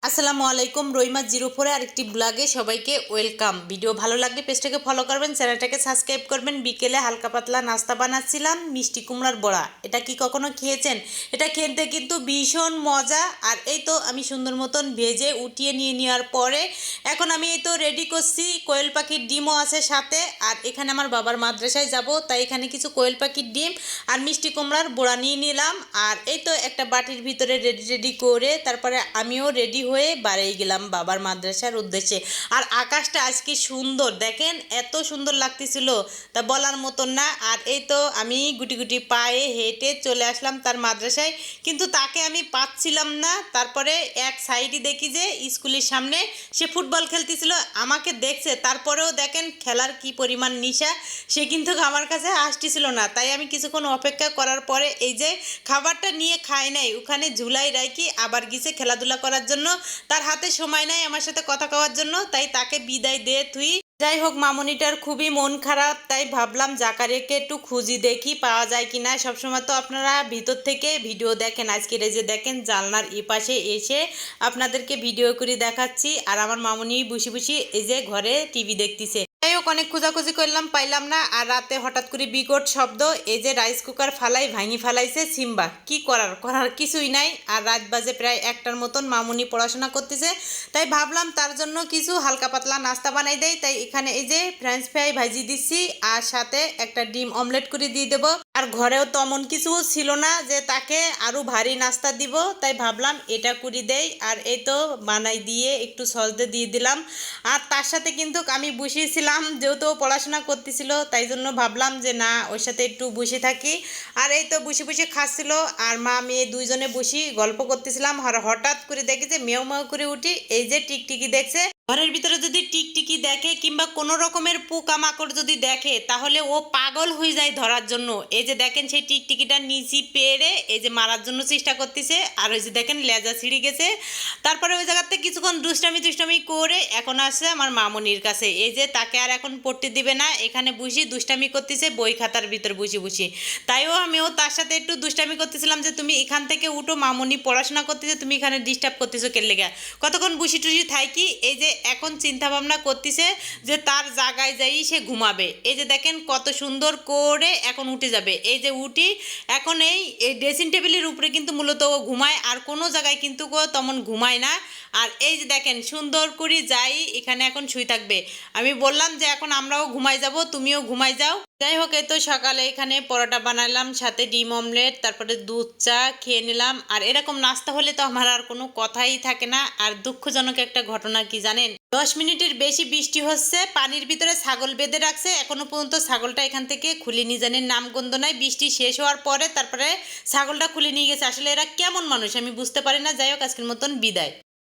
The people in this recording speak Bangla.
আসসালামু আলাইকুম। রইমা 04 আরেকটি ব্লগে সবাইকে ওয়েলকাম। ভিডিও ভালো লাগলে পেজটাকে ফলো করবেন, চ্যানেলটাকে সাবস্ক্রাইব করবেন। বিকেলে হালকা পাতলা নাস্তা বানাচ্ছিলাম, মিষ্টি কুমড়ার বড়া। এটা কি কখনো খেয়েছেন? এটা খেতে কিন্তু ভীষণ মজা। আর এই তো আমি সুন্দর মতন ভেজে উঠিয়ে নিয়ে নেওয়ার পরে এখন আমি এই তো রেডি করছি। কোয়েল পাখির ডিমও আছে সাথে। আর এখানে আমার বাবার মাদ্রাসায় যাব, তাই এখানে কিছু কোয়েল পাখির ডিম আর মিষ্টি কুমড়ার বড়া নিয়ে নিলাম। আর এই তো একটা বাটির ভিতরে রেডি করে তারপরে আমিও রেডি হয়ে বাড়ি গেলাম বাবার মাদ্রাসার উদ্দেশ্যে। আর আকাশটা আজকে সুন্দর, দেখেন এত সুন্দর লাগতেছিল, তা বলার মতন না। আর এই তো আমি গুটি গুটি পায়ে হেঁটে চলে আসলাম তার মাদ্রাসায়, কিন্তু তাকে আমি পাচ্ছিলাম না। তারপরে এক সাইডে দেখি যে স্কুলের সামনে সে ফুটবল খেলতেছিল, আমাকে দেখছে, তারপরেও দেখেন খেলার কি পরিমাণ নেশা, সে কিন্তু আমার কাছে আসতেছিল না। তাই আমি কিছুক্ষণ অপেক্ষা করার পরে এই যে খাবারটা নিয়ে খায় নাই, ওখানে ঝুলাই রাখি আবার গিয়েছে খেলাধুলা করার জন্য। তার হাতে সময় নাই আমার সাথে কথা কওয়ার জন্য, তাই তাকে বিদায় দিয়ে তুই। যাই হোক, মামনিটার খুবই মন খারাপ, তাই ভাবলাম জাকারিয়াকে একটু খুঁজি দেখি পাওয়া যায় কিনা। সবসময় তো আপনারা ভিতর থেকে ভিডিও দেখেন, আজকের এই যে দেখেন জানলার এপাশে এসে আপনাদেরকে ভিডিও করে দেখাচ্ছি। আর আমার মামনি বসে বসে এই যে ঘরে টিভি দেখতেছে। যাই হোক, অনেক খোঁজাখুঁজি করলাম, পাইলাম না। আর রাতে হঠাৎ করে বিকট শব্দ, এই যে রাইস কুকার ফালাই ভাঙি ফেলাইছে সিম্বা। কি করার করার কিছুই নাই। আর রাত বাজে প্রায় 1টার মতন, মামুনি পড়াশোনা করতেছে, তাই ভাবলাম তার জন্য কিছু হালকা পাতলা নাস্তা বানাই দেয়। তাই এখানে এই যে ফ্রেঞ্চ ফ্রাই ভাজি দিচ্ছি, আর সাথে একটা ডিম অমলেট করে দিয়ে দেবো। আর ঘরেও তেমন কিছু ছিল না যে তাকে আরও ভারী নাস্তা দিব, তাই ভাবলাম এটা করে দেই। আর এই তো বানাই দিয়ে একটু সস দিয়ে দিলাম। আর তার সাথে কিন্তু আমি বসিয়েছিলাম, যেহেতু পড়াশোনা করতেছিল, তাই জন্য ভাবলাম যে না, ওর সাথে একটু বসে থাকি। আর এই তো বসে বসে খাচ্ছিল, আর মা মেয়ে দুইজনে বসি গল্প করতেছিলাম। আর হঠাৎ করে দেখি যে মেও মেও করে উঠি, এই যে টিকটিকি দেখছে। ঘরের ভিতরে যদি টিকটিকি দেখে কিংবা কোনো রকমের পোকামাকড় যদি দেখে, তাহলে ও পাগল হয়ে যায় ধরার জন্য। এই যে দেখেন সেই টিকটিকিটা নিচি পেরে এই যে মারার জন্য চেষ্টা করতেছে। আর ওই যে দেখেন লেজা ছিঁড়ে গেছে। তারপরে ওই জায়গাতে কিছুক্ষণ দুষ্টামি করে এখন আসছে আমার মামনির কাছে। এই যে তাকে আর এখন পড়তে দিবে না, এখানে বসে দুষ্টামি করতেছে বই খাতার ভিতর বসে। তাইও আমিও তার সাথে একটু দুষ্টামি করতেছিলাম যে তুমি এখান থেকে উঠো, মামনি পড়াশোনা করতেছে, তুমি এখানে ডিস্টার্ব করতেছো কেন লেগে। কতক্ষণ বসি টুসি থাকি। এই যে এখন চিন্তা ভাবনা করতেছে যে তার জায়গায় যাই সে ঘুমাবে। এই যে দেখেন কত সুন্দর করে এখন উঠে যাবে। এই যে উঠি এখন এই ড্রেসিং টেবিলের উপরে কিন্তু মূলত ও ঘুমায়, আর কোনো জায়গায় কিন্তু ও তেমন ঘুমায় না। আর এই যে দেখেন সুন্দর করে যাই এখানে এখন শুই থাকবে। আমি বললাম যে এখন আমরাও ঘুমাই যাব, তুমিও ঘুমাই যাও। যাই হোক, এই তো সকালে এখানে পরোটা বানালাম, সাথে ডিম অমলেট, তারপরে দুধ চা খেয়ে নিলাম। আর এরকম নাস্তা হলে তো আমার আর কোনো কথাই থাকে না। আর দুঃখজনক একটা ঘটনা কি জানেন, 10 মিনিটের বেশি বৃষ্টি হচ্ছে, পানির ভিতরে ছাগল বেঁধে রাখছে, এখনো পর্যন্ত ছাগলটা এখান থেকে খুলে নিয়ে জানেন নামগন্ধ নাই। বৃষ্টি শেষ হওয়ার পরে তারপরে ছাগলটা খুলে নিয়ে গেছে। আসলে এরা কেমন মানুষ আমি বুঝতে পারি না। যাই হোক, আজকের মতন বিদায়।